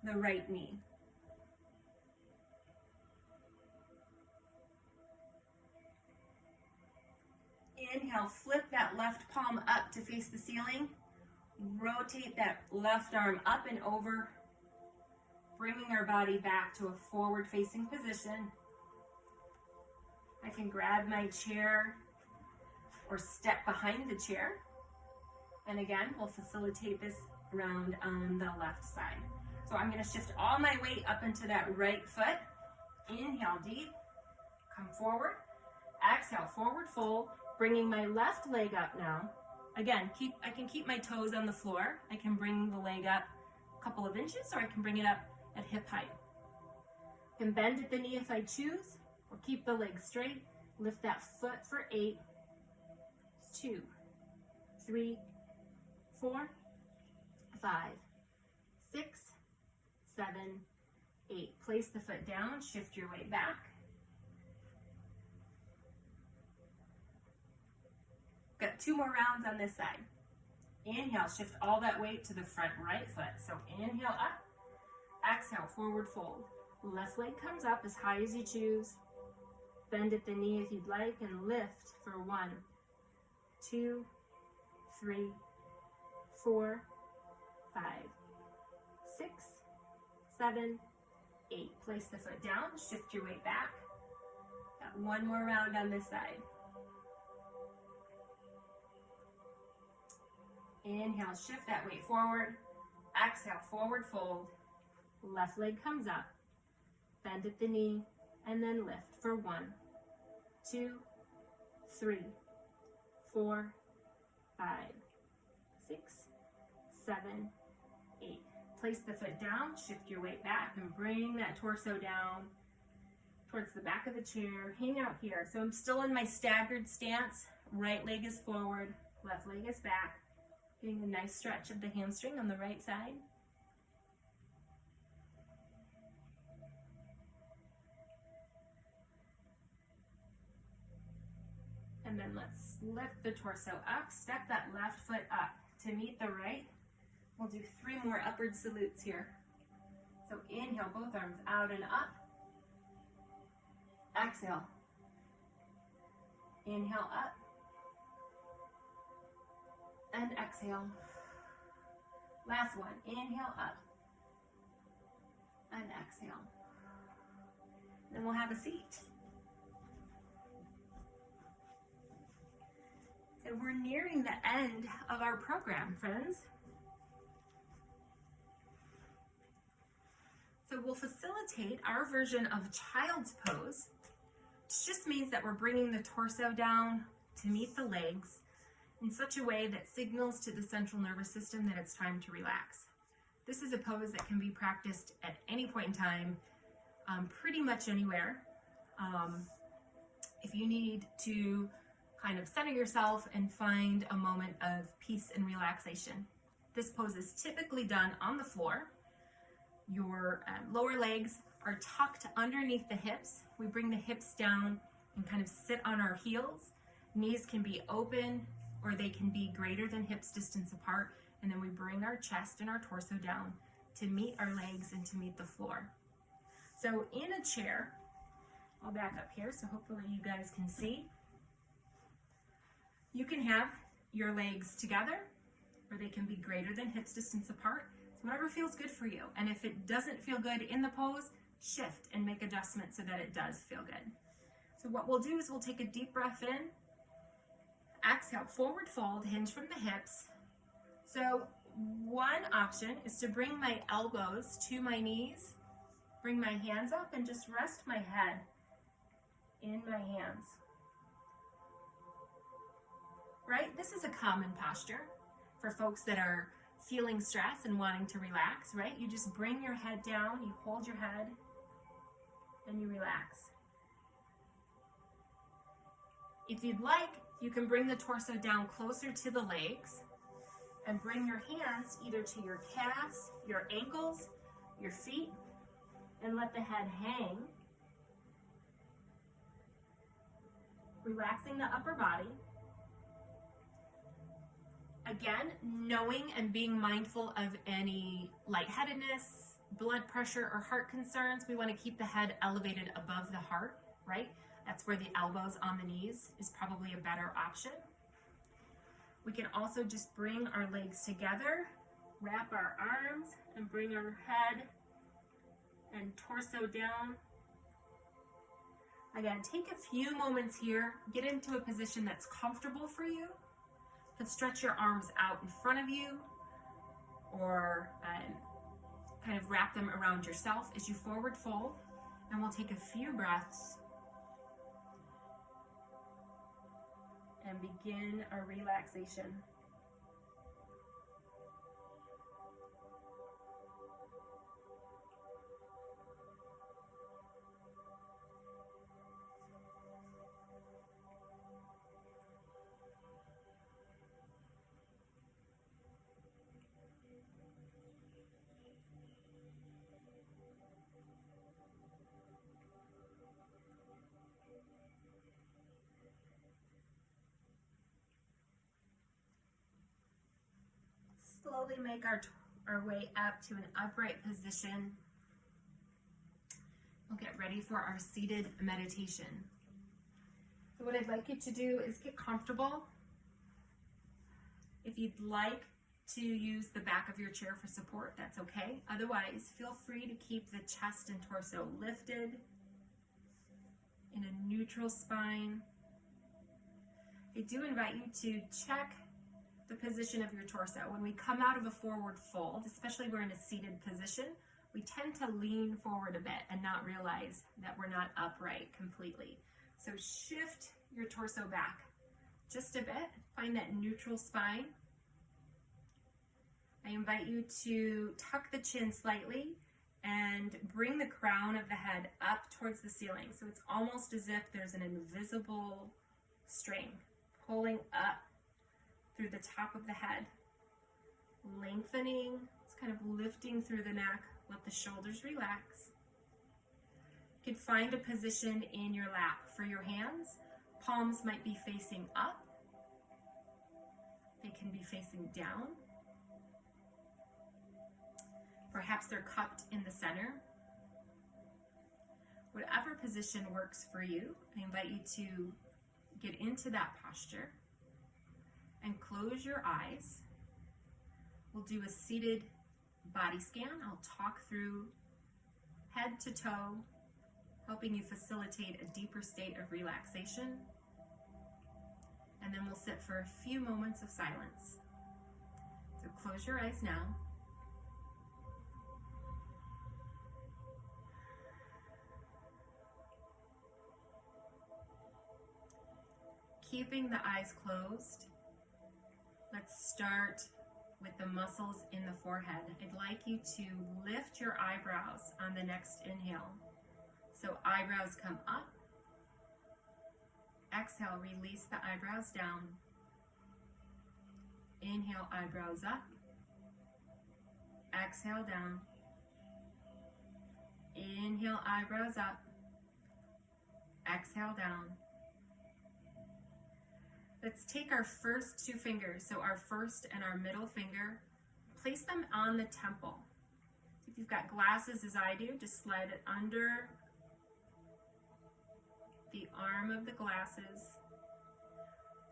the right knee. Inhale, flip that left palm up to face the ceiling. Rotate that left arm up and over, bringing our body back to a forward-facing position. I can grab my chair or step behind the chair. And again, we'll facilitate this round on the left side. So I'm going to shift all my weight up into that right foot. Inhale deep, come forward. Exhale, forward fold, bringing my left leg up now. Again, I can keep my toes on the floor. I can bring the leg up a couple of inches, or I can bring it up at hip height. I can bend at the knee if I choose, or keep the leg straight. Lift that foot for 8, 2, 3, 4, 5, 6, 7, 8. Place the foot down, shift your weight back. Got 2 more rounds on this side. Inhale, shift all that weight to the front right foot. So inhale up, exhale, forward fold. Left leg comes up as high as you choose. Bend at the knee if you'd like, and lift for 1, 2, 3, 4, 5, 6, 7, 8. Place the foot down, shift your weight back. Got 1 more round on this side. Inhale, shift that weight forward. Exhale, forward fold. Left leg comes up. Bend at the knee, and then lift for 1, 2, 3, 4, 5, 6, 7, 8. Place the foot down, shift your weight back, and bring that torso down towards the back of the chair. Hang out here. So I'm still in my staggered stance. Right leg is forward, left leg is back. Getting a nice stretch of the hamstring on the right side. And then let's lift the torso up, step that left foot up to meet the right. We'll do 3 more upward salutes here. So inhale, both arms out and up. Exhale. Inhale up. And exhale. Last one. Inhale up. And exhale. Then we'll have a seat. So we're nearing the end of our program, friends. So we'll facilitate our version of Child's Pose, which just means that we're bringing the torso down to meet the legs in such a way that signals to the central nervous system that it's time to relax. This is a pose that can be practiced at any point in time, pretty much anywhere. If you need to kind of center yourself and find a moment of peace and relaxation. This pose is typically done on the floor. Your lower legs are tucked underneath the hips. We bring the hips down and kind of sit on our heels. Knees can be open or they can be greater than hips distance apart. And then we bring our chest and our torso down to meet our legs and to meet the floor. So in a chair, I'll back up here so hopefully you guys can see. You can have your legs together or they can be greater than hips distance apart. It's whatever feels good for you. And if it doesn't feel good in the pose, shift and make adjustments so that it does feel good. So what we'll do is we'll take a deep breath in, exhale, forward fold, hinge from the hips. So one option is to bring my elbows to my knees, bring my hands up and just rest my head in my hands. Right? This is a common posture for folks that are feeling stress and wanting to relax, right? You just bring your head down, you hold your head, and you relax. If you'd like, you can bring the torso down closer to the legs and bring your hands either to your calves, your ankles, your feet, and let the head hang. Relaxing the upper body. Again, knowing and being mindful of any lightheadedness, blood pressure, or heart concerns. We want to keep the head elevated above the heart, right? That's where the elbows on the knees is probably a better option. We can also just bring our legs together, wrap our arms, and bring our head and torso down. Again, take a few moments here, get into a position that's comfortable for you. You can stretch your arms out in front of you or kind of wrap them around yourself as you forward fold. And we'll take a few breaths and begin our relaxation. Slowly make our way up to an upright position. We'll get ready for our seated meditation. So what I'd like you to do is get comfortable. If you'd like to use the back of your chair for support, that's okay. Otherwise, feel free to keep the chest and torso lifted in a neutral spine. I do invite you to check the position of your torso. When we come out of a forward fold, especially we're in a seated position, we tend to lean forward a bit and not realize that we're not upright completely. So shift your torso back just a bit, find that neutral spine. I invite you to tuck the chin slightly and bring the crown of the head up towards the ceiling. So it's almost as if there's an invisible string pulling up through the top of the head, lengthening. It's kind of lifting through the neck. Let the shoulders relax. You can find a position in your lap for your hands. Palms might be facing up. They can be facing down. Perhaps they're cupped in the center. Whatever position works for you, I invite you to get into that posture and close your eyes. We'll do a seated body scan. I'll talk through head to toe, helping you facilitate a deeper state of relaxation. And then we'll sit for a few moments of silence. So close your eyes now. keeping the eyes closed, let's start with the muscles in the forehead. I'd like you to lift your eyebrows on the next inhale. So eyebrows come up. Exhale, release the eyebrows down. Inhale, eyebrows up. Exhale, down. Inhale, eyebrows up. Exhale, down. Let's take our first two fingers, so our first and our middle finger, place them on the temple. If you've got glasses as I do, just slide it under the arm of the glasses.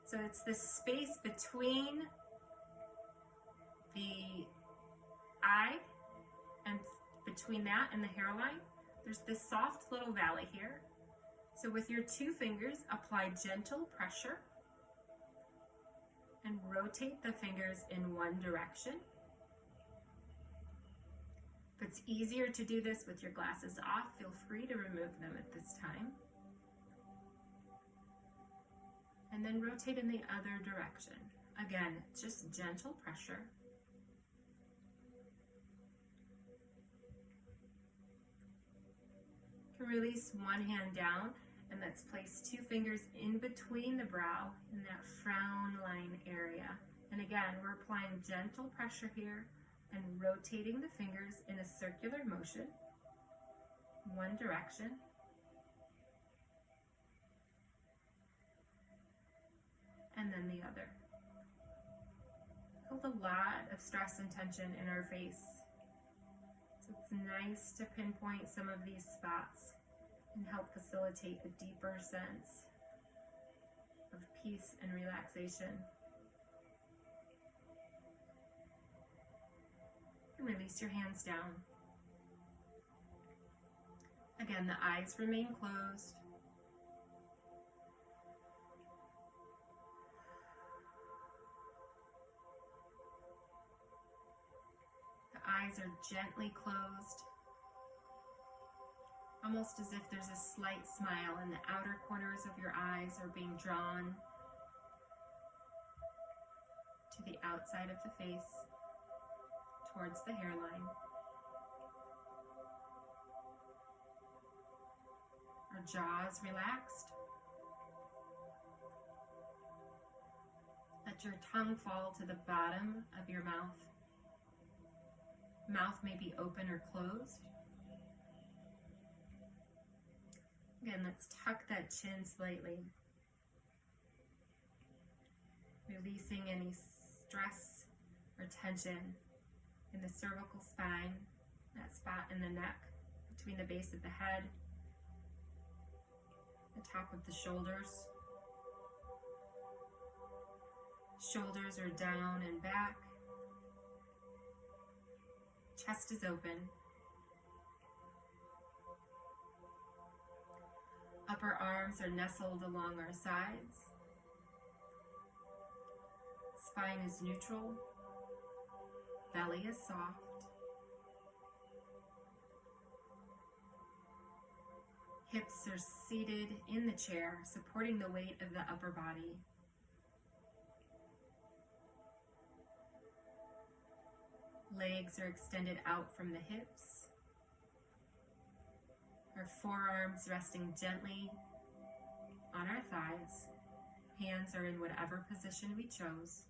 So it's the space between the eye and between that and the hairline. There's this soft little valley here. So with your two fingers, apply gentle pressure and rotate the fingers in one direction. If it's easier to do this with your glasses off, feel free to remove them at this time. And then rotate in the other direction. Again, just gentle pressure. You can release one hand down, and let's place two fingers in between the brow in that frown line area. And again, we're applying gentle pressure here and rotating the fingers in a circular motion, one direction. And then the other. Hold a lot of stress and tension in our face. So it's nice to pinpoint some of these spots and help facilitate a deeper sense of peace and relaxation. And release your hands down. Again, the eyes remain closed. The eyes are gently closed, almost as if there's a slight smile and the outer corners of your eyes are being drawn to the outside of the face, towards the hairline. Our jaw is relaxed. Let your tongue fall to the bottom of your mouth. Mouth may be open or closed. Again, let's tuck that chin slightly, releasing any stress or tension in the cervical spine, that spot in the neck, between the base of the head, the top of the shoulders. Shoulders are down and back. Chest is open. Upper arms are nestled along our sides. Spine is neutral. Belly is soft. Hips are seated in the chair, supporting the weight of the upper body. Legs are extended out from the hips. Our forearms resting gently on our thighs. Hands are in whatever position we chose.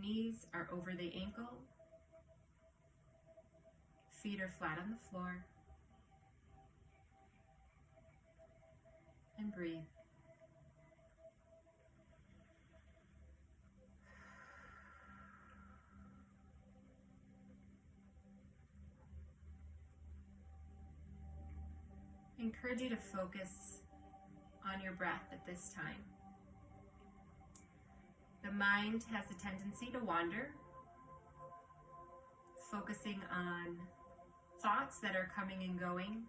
Knees are over the ankle. Feet are flat on the floor. And breathe. I encourage you to focus on your breath at this time. The mind has a tendency to wander, focusing on thoughts that are coming and going,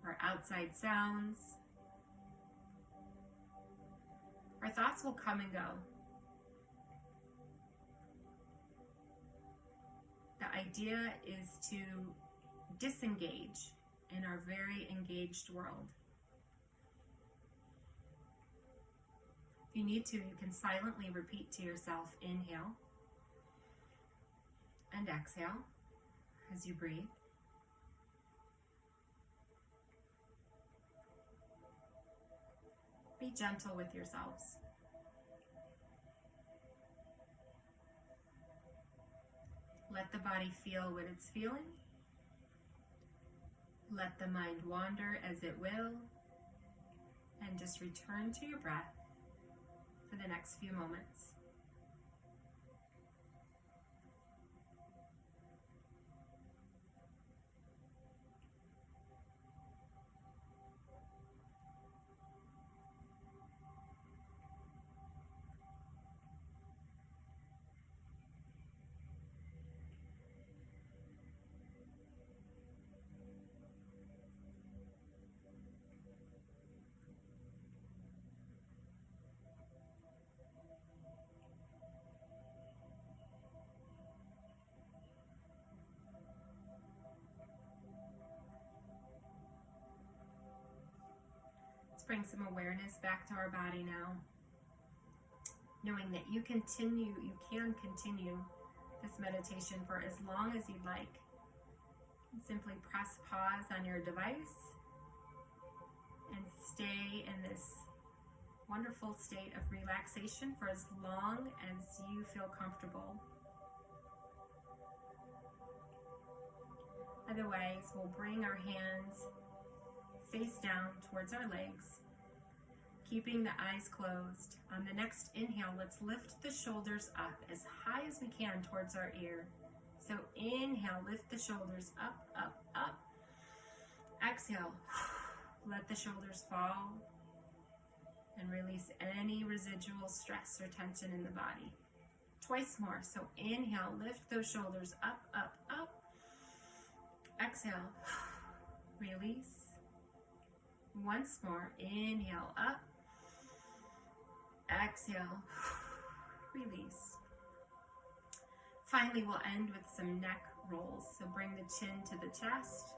or outside sounds. Our thoughts will come and go. The idea is to disengage in our very engaged world. you need to, you can silently repeat to yourself, inhale and exhale as you breathe. Be gentle with yourselves. Let the body feel what it's feeling. Let the mind wander as it will. And just return to your breath for the next few moments. Bring some awareness back to our body now, knowing that you can continue this meditation for as long as you'd like. Simply press pause on your device and stay in this wonderful state of relaxation for as long as you feel comfortable. Otherwise, we'll bring our hands face down towards our legs, keeping the eyes closed. On the next inhale, let's lift the shoulders up as high as we can towards our ear. So inhale, lift the shoulders up, up, up. Exhale, let the shoulders fall and release any residual stress or tension in the body. Twice more. So inhale, lift those shoulders up, up, up. Exhale, release. Once more, inhale up, exhale, release. Finally, we'll end with some neck rolls. So bring the chin to the chest.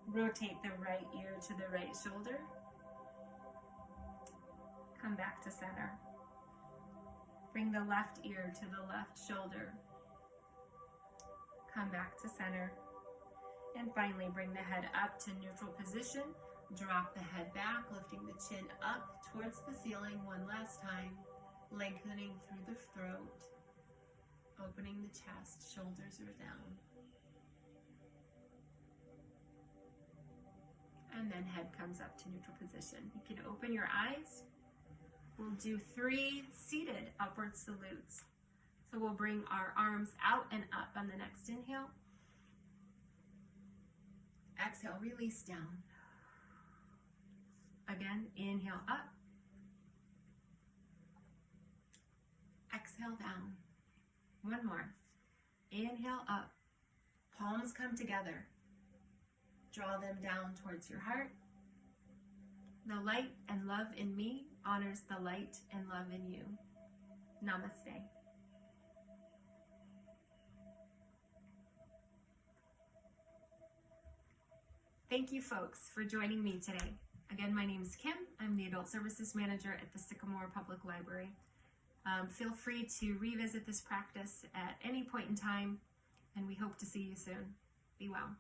Rotate the right ear to the right shoulder. Come back to center. Bring the left ear to the left shoulder. Come back to center. And finally, bring the head up to neutral position. Drop the head back, lifting the chin up towards the ceiling one last time. Lengthening through the throat. Opening the chest, shoulders are down. And then head comes up to neutral position. You can open your eyes. We'll do 3 seated upward salutes. So we'll bring our arms out and up on the next inhale. Exhale, release down. Again, inhale up. Exhale down. One more. Inhale up. Palms come together. Draw them down towards your heart. The light and love in me honors the light and love in you. Namaste. Thank you, folks, for joining me today. Again, my name is Kim. I'm the Adult Services Manager at the Sycamore Public Library. Feel free to revisit this practice at any point in time, and we hope to see you soon. Be well.